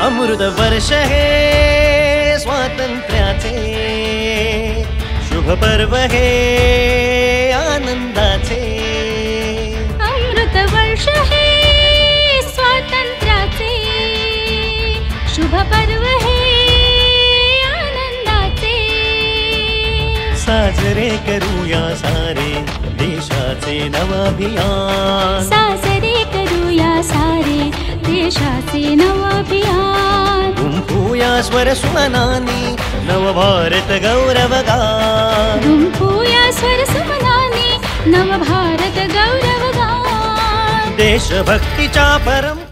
अमृत वर्ष हे स्वातंत्र्याचे, शुभ पर्व हे आनंदाचे। अमृत वर्ष हे स्वातंत्र्याचे, शुभ पर्व हे आनंदाचे। साजरे करूया सारे देशाचे नवाभियान, साजरे करूया सारे देशाचे नवाभियान। गुंफूया स्वर सुमनानी नवभारत गौरवगान, गुंफूया स्वर सुमनानी नवभारत गौरवगान। देशभक्तीच्या परंपरा